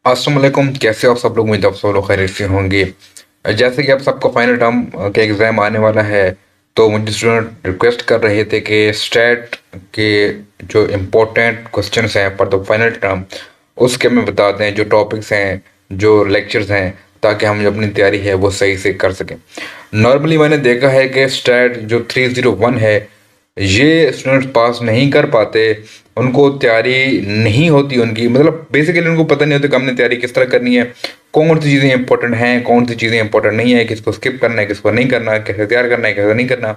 अस्सलाम वालेकुम। कैसे हो आप सब लोग? उम्मीद है आप सब लोग खैरियत से होंगे। जैसे कि आप सबका फाइनल टर्म का एग्ज़ाम आने वाला है, तो मुझे स्टूडेंट रिक्वेस्ट कर रहे थे कि स्टैट के जो इम्पोर्टेंट क्वेश्चंस हैं फॉर द फाइनल टर्म उसके हमें बता दें, जो टॉपिक्स हैं, जो लेक्चर्स हैं, ताकि हम जो अपनी तैयारी है वो सही से कर सकें। नॉर्मली मैंने देखा है कि स्टैट जो 301 है, ये स्टूडेंट्स पास नहीं कर पाते। उनको तैयारी नहीं होती उनकी, मतलब बेसिकली उनको पता नहीं होता कि हमने तैयारी किस तरह करनी है, कौन सी चीज़ें इंपॉर्टेंट हैं, कौन सी चीज़ें इंपॉर्टेंट नहीं है, किसको स्किप करना है, किसको नहीं करना है, कैसे तैयार करना है, कैसे नहीं करना।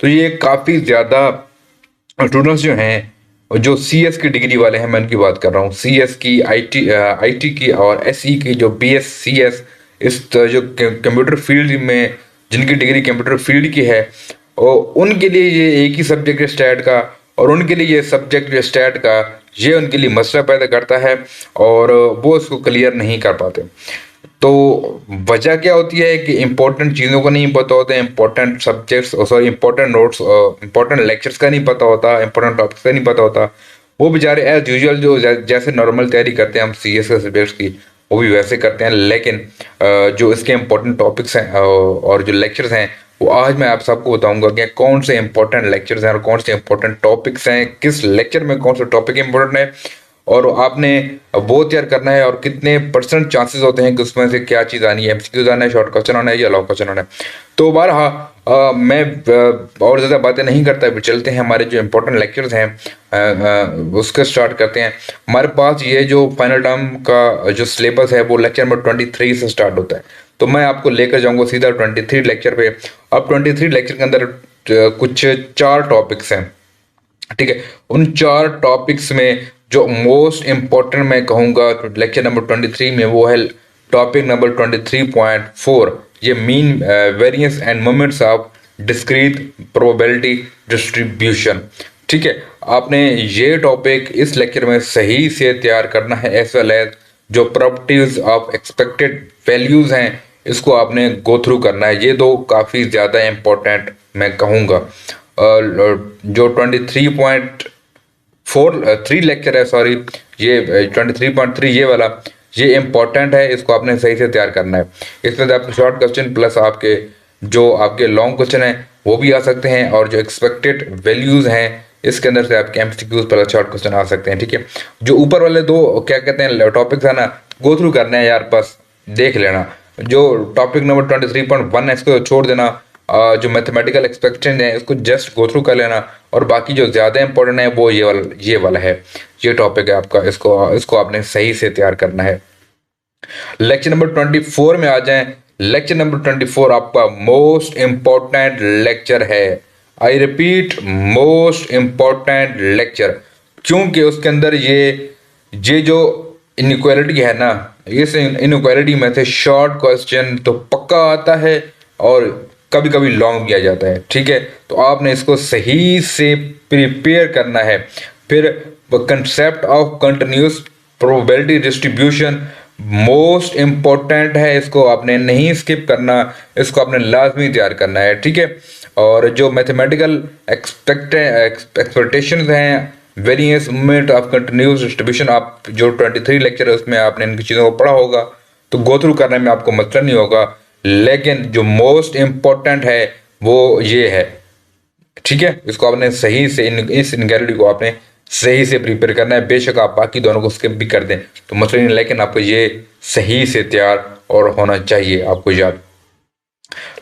तो ये काफ़ी ज़्यादा स्टूडेंट्स जो हैं, जो सी एस की डिग्री वाले हैं, मैं उनकी बात कर रहा हूँ। सी एस की, आई टी की और एस ई की, जो बी एस सी एस, जो कंप्यूटर फील्ड में जिनकी डिग्री कंप्यूटर फील्ड की है, और उनके लिए ये एक ही सब्जेक्ट है स्टैट का, और उनके लिए ये सब्जेक्ट जो स्टैट का, ये उनके लिए मसला पैदा करता है और वो इसको क्लियर नहीं कर पाते। तो वजह क्या होती है कि इंपॉर्टेंट चीज़ों का नहीं पता होता, important subjects, sorry important notes, important lectures का नहीं पता होता, इंपॉर्टेंट टॉपिक्स का नहीं पता होता। वो बेचारे एज यूजुअल जो जैसे नॉर्मल तैयारी करते हैं हम सी एस के सब्जेक्ट्स की, वो भी वैसे करते हैं। लेकिन जो इसके इंपॉर्टेंट टॉपिक्स हैं और जो लेक्चर्स हैं, वो आज मैं आप सबको बताऊंगा कि कौन से इंपॉर्टेंट लेक्चर्स हैं और कौन से इंपॉर्टेंट टॉपिक्स हैं, किस लेक्चर में कौन सा टॉपिक इंपॉर्टेंट है, और आपने वो तैयार करना है, और कितने परसेंट चांसेस होते हैं कि उसमें से क्या चीज़ आनी है, एमसीक्यूज आना है, शॉर्ट क्वेश्चन आना है या लॉन्ग क्वेश्चन आना है। तो बहरहाल मैं और ज़्यादा बातें नहीं करता, फिर चलते हैं हमारे जो इंपॉर्टेंट लेक्चर्स हैं, उसके स्टार्ट करते हैं। हमारे पास ये जो फाइनल टर्म का जो सिलेबस है वो लेक्चर नंबर 23 से स्टार्ट होता है। तो मैं आपको लेकर जाऊंगा सीधा 23 लेक्चर पे। अब 23 लेक्चर के अंदर कुछ 4 टॉपिक्स हैं, ठीक है। उन 4 टॉपिक्स में जो मोस्ट इंपॉर्टेंट मैं कहूँगा लेक्चर नंबर 23 में, वो है टॉपिक नंबर 23.4, ये mean variance and moments of discrete probability distribution. ठीक है, आपने ये टॉपिक इस लेक्चर में सही से तैयार करना है, एज वेल एज जो प्रॉपर्टीज ऑफ एक्सपेक्टेड वैल्यूज हैं, इसको आपने गो थ्रू करना है। ये दो काफ़ी ज़्यादा इंपॉर्टेंट मैं कहूँगा। जो 23.3 लेक्चर है, सॉरी ये 23.3 ये वाला, ये इंपॉर्टेंट है, इसको आपने सही से तैयार करना है। इसमें आपके शॉर्ट क्वेश्चन प्लस आपके जो आपके लॉन्ग क्वेश्चन हैं वो भी आ सकते हैं, और जो एक्सपेक्टेड वैल्यूज़ हैं इसके अंदर से आपके एमसीक्यूज प्लस शॉर्ट क्वेश्चन आ सकते हैं। ठीक है, जो ऊपर वाले दो क्या कहते हैं टॉपिक्स है ना, गो थ्रू करने हैं यार, बस देख लेना। जो टॉपिक नंबर 23.1 है इसको छोड़ देना। जो मैथमेटिकल एक्सपेक्टेशन है इसको जस्ट गो थ्रू कर लेना, और बाकी जो ज़्यादा इंपॉर्टेंट है वो ये वाला है, ये टॉपिक है आपका, इसको इसको आपने सही से तैयार करना है। लेक्चर नंबर 24 में आ जाएं। लेक्चर नंबर 24 आपका मोस्ट इंपॉर्टेंट लेक्चर है। I repeat, most important lecture, क्योंकि उसके अंदर ये जो इनइक्वालिटी है ना, इस इनइक्वालिटी में से शॉर्ट क्वेश्चन तो पक्का आता है, और कभी कभी लॉन्ग भी आ जाता है। ठीक है, तो आपने इसको सही से प्रिपेयर करना है। फिर concept of continuous probability distribution most important है, इसको आपने नहीं स्किप करना, इसको आपने लाजमी तैयार करना है। ठीक है, और जो मैथमेटिकल एक्सपेक्टेशंस हैं, variance moment of continuous distribution, आप जो 23 लेक्चर है उसमें आपने इनकी चीज़ों को पढ़ा होगा, तो गो थ्रू करने में आपको मसला नहीं होगा। लेकिन जो मोस्ट इंपॉर्टेंट है वो ये है। ठीक है, इसको आपने सही से इस इनक्वालिटी को आपने सही से प्रिपेयर करना है। बेशक आप बाकी दोनों को स्किप भी कर दें तो मसला नहीं, लेकिन आपको ये सही से तैयार और होना चाहिए, आपको याद।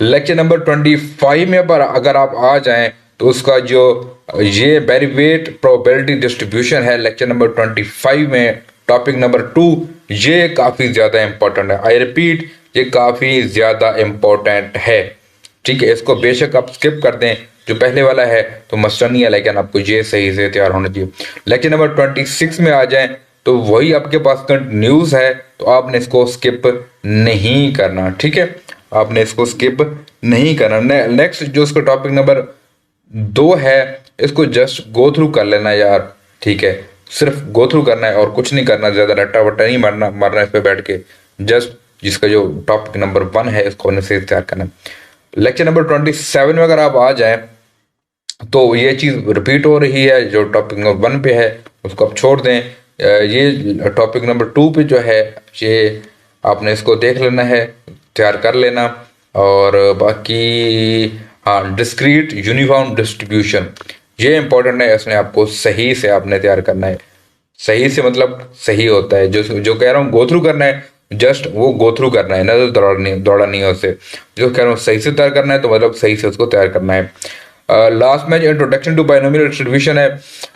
लेक्चर नंबर 25 में पर अगर आप आ जाएं तो उसका जो ये डेरिवेट प्रोबेबिलिटी डिस्ट्रीब्यूशन है लेक्चर नंबर 25 में, टॉपिक नंबर 2, ये काफ़ी ज़्यादा इंपॉर्टेंट है। आई रिपीट, ये काफ़ी ज़्यादा इंपॉर्टेंट है। ठीक है, इसको बेशक आप स्किप कर दें, जो पहले वाला है तो मसला नहीं है, लेकिन आपको ये सही से तैयार होना चाहिए। लेक्चर नंबर 26 में आ जाएं तो वही आपके पास न्यूज़ है, तो आपने इसको स्किप नहीं करना। ठीक है, आपने इसको स्किप नहीं करना। नेक्स्ट जो उसका टॉपिक नंबर 2 है, इसको जस्ट गो थ्रू कर लेना यार। ठीक है, सिर्फ गो थ्रू करना है और कुछ नहीं करना, ज़्यादा रट्टा वट्टा नहीं मारना इस पर बैठ के। जस्ट जिसका जो टॉपिक नंबर 1 है इसको हमने सही तैयार करना है। लेक्चर नंबर 27 में अगर आप आ जाएं तो ये चीज़ रिपीट हो रही है, जो टॉपिक नंबर 1 पे है उसको आप छोड़ दें। ये टॉपिक नंबर 2 पे जो है ये आपने इसको देख लेना है, तैयार कर लेना। और बाकी हाँ, डिस्क्रीट यूनिफॉर्म डिस्ट्रीब्यूशन ये इंपॉर्टेंट है, इसमें आपको सही से आपने तैयार करना है। सही से मतलब सही होता है, जो जो कह रहा हूँ गो थ्रू करना है, जस्ट वो गो थ्रू करना है ना, तो दौड़ा नहीं है उससे। जो कह रहा हूँ सही से तैयार करना है तो मतलब सही से उसको तैयार करना है। लास्ट में जो इंट्रोडक्शन टू बाइनोमियल डिस्ट्रीब्यूशन है,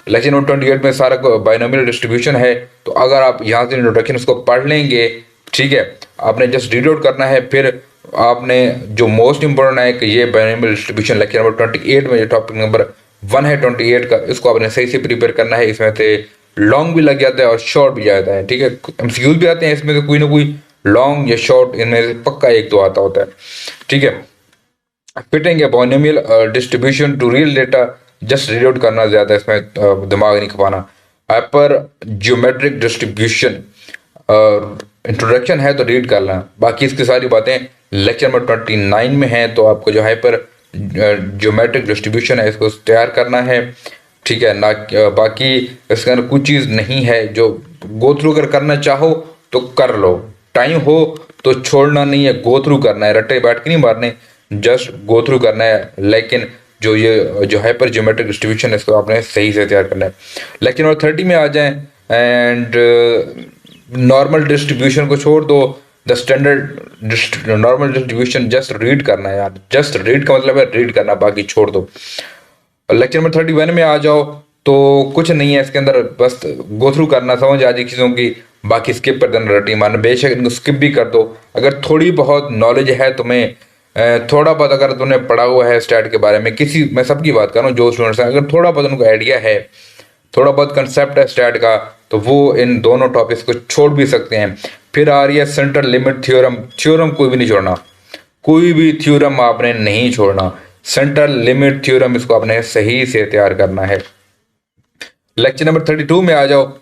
लेक्चर नंबर 28 में सारा बाइनोमियल डिस्ट्रीब्यूशन है। तो अगर आप यहाँ से इंट्रोडक्शन उसको पढ़ लेंगे, ठीक है, आपने जस्ट रीड आउट करना है। फिर आपने जो मोस्ट इंपोर्टेंट है कि ये बाइनोमियल डिस्ट्रीब्यूशन लेक्चर नंबर 28 में जो टॉपिक नंबर 1 है 28 का, इसको आपने सही से प्रिपेयर करना है। इसमें से लॉन्ग भी लग जाता है और शॉर्ट भी जाता है, ठीक है। एमसीक्यूज भी आते हैं इसमें से, कोई ना कोई लॉन्ग या शॉर्ट इनमें से पक्का एक दो आता होता है, ठीक है। Fitting a binomial distribution to real data, just read out करना, ज्यादा इसमें दिमाग नहीं खपाना। हाइपर ज्योमेट्रिक डिस्ट्रीब्यूशन इंट्रोडक्शन है तो रीड कर लेना, बाकी इसकी सारी बातें लेक्चर नंबर 29 में है। तो आपको जो हाइपर ज्योमेट्रिक डिस्ट्रीब्यूशन है इसको तैयार करना है, ठीक है ना। बाकी इसके अंदर कुछ चीज़ नहीं है, जो गो थ्रू अगर करना चाहो तो कर लो, टाइम हो तो छोड़ना नहीं है, गो थ्रू करना है, रट्टे बैठ के नहीं मारने, जस्ट गो थ्रू करना है। लेकिन ये जो हाइपर ज्योमेट्रिक डिस्ट्रीब्यूशन है इसको आपने सही से तैयार करना है। लेक्चर नंबर 30 में आ जाएं, एंड नॉर्मल डिस्ट्रीब्यूशन को छोड़ दो, the standard normal distribution just read करना है यार, जस्ट रीड का मतलब है रीड करना, बाकी छोड़ दो। लेक्चर नंबर 31 में आ जाओ तो कुछ नहीं है इसके अंदर, बस गो थ्रू करना, समझ आ जाए चीज़ों की, बाकी स्किप कर देना, रटी मारना, बेशक इनको स्किप भी कर दो। अगर थोड़ी बहुत नॉलेज है तुम्हें, थोड़ा बहुत अगर तुमने पढ़ा हुआ है स्टैट के बारे में, किसी मैं सबकी बात कर रहा हूँ जो स्टूडेंट्स हैं, अगर थोड़ा बहुत उनको आइडिया है, थोड़ा बहुत कंसेप्ट है स्टैट का, तो वो इन दोनों टॉपिक्स को छोड़ भी सकते हैं। फिर आ रही है सेंट्रल लिमिट थ्योरम, थ्योरम कोई भी नहीं छोड़ना, कोई भी थ्योरम आपने नहीं छोड़ना, सेंट्रल लिमिट थ्योरम इसको आपने सही से तैयार करना है। लेक्चर नंबर 32 में आ जाओ,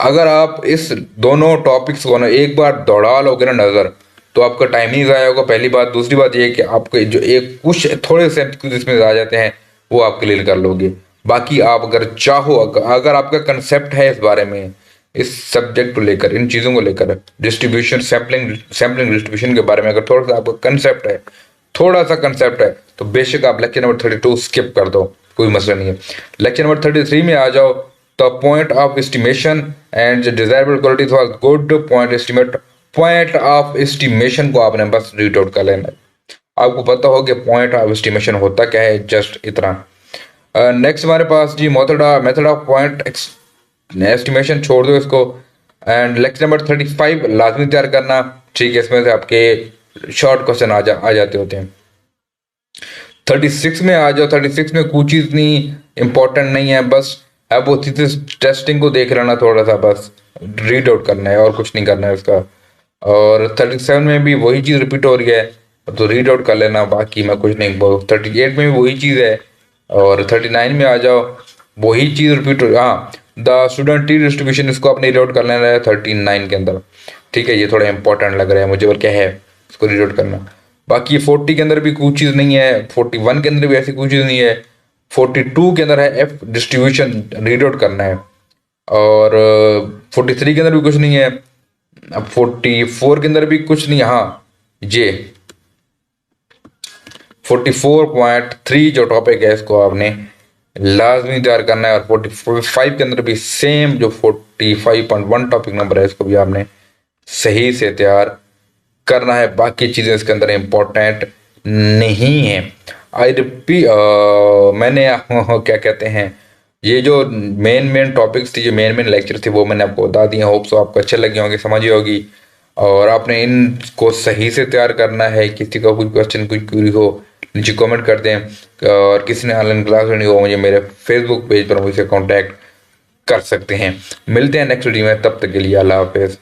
अगर आप इस दोनों टॉपिक्स को ना एक बार दौड़ा लोगे ना नज़र, तो आपका टाइम नहीं ज़ाया होगा, पहली बात। दूसरी बात ये कि आपके जो एक कुछ थोड़े से इसमें आ जाते हैं वो आप क्लियर कर लोगे। बाकी आप अगर चाहो, अगर आपका कंसेप्ट है इस बारे में, इस सब्जेक्ट को लेकर, इन चीज़ों को लेकर, डिस्ट्रीब्यूशन सैम्पलिंग डिस्ट्रीब्यूशन के बारे में अगर थोड़ा सा आपका कंसेप्ट है, थोड़ा सा कंसेप्ट है, तो बेशक आप लेक्चर नंबर 32 स्किप कर दो, कोई मसला नहीं है। लेक्चर नंबर 33 में आ जाओ, the point of estimation and desirable qualities for good point estimate, point of estimation को आपने बस रीड आउट कर लेना है। आपको पता हो कि पॉइंट ऑफ एस्टिमेशन होता क्या है, जस्ट इतना। नेक्स्ट हमारे पास जी मेथड ऑफ पॉइंट एस्टिमेशन, छोड़ दो इसको। एंड लेक्चर नंबर 35 लाजमी तैयार करना, ठीक है, इसमें से आपके शॉर्ट क्वेश्चन आ जाते होते हैं। 36 में आ जाओ, 36 में कुछ चीज़ नहीं इंपॉर्टेंट नहीं है, बस अब वो टेस्टिंग को देख लेना, थोड़ा सा बस रीड आउट करना है और कुछ नहीं करना है उसका। और 37 में भी वही चीज़ रिपीट हो रही है, तो रीड आउट कर लेना, बाकी मैं कुछ नहीं। 38 में भी वही चीज़ है, और 39 में आ जाओ वही चीज़ रिपीट हो। हाँ, द स्टूडेंट टी डिस्ट्रीब्यूशन, इसको आपने रीड आउट कर लेना है 39 के अंदर, ठीक है। ये थोड़ा इंपॉर्टेंट लग रहा है मुझे, और क्या है इसको रीड आउट करना। बाकी 40 के अंदर भी कुछ चीज़ नहीं है, 41 के अंदर भी ऐसी कुछ चीज़ नहीं है, 42 के अंदर है एफ डिस्ट्रीब्यूशन, रीड आउट करना है। और 43 के अंदर भी कुछ नहीं है, अब 44 के अंदर भी कुछ नहीं। हाँ, ये 44.3 जो टॉपिक है इसको आपने लाजमी तैयार करना है। और 45 के अंदर भी सेम जो 45.1 टॉपिक नंबर है इसको भी आपने सही से तैयार करना है। बाकी चीज़ें इसके अंदर इम्पोर्टेंट नहीं है। आई रिपीट, मैंने क्या कहते हैं, ये जो मेन टॉपिक्स थी, जो मेन लेक्चर थे, वो मैंने आपको बता दिए। होप सो आपको अच्छे लगे होंगे, समझी होगी, और आपने इनको सही से तैयार करना है। किसी का कुछ क्वेश्चन, कुछ क्वेरी हो, नीचे कमेंट कर दें। और किसी ने ऑनलाइन क्लास लेनी हो, मुझे मेरे फेसबुक पेज पर मुझसे कांटेक्ट कर सकते हैं। मिलते हैं नेक्स्ट वीडियो में, तब तक के लिए अल्लाह हाफिज़।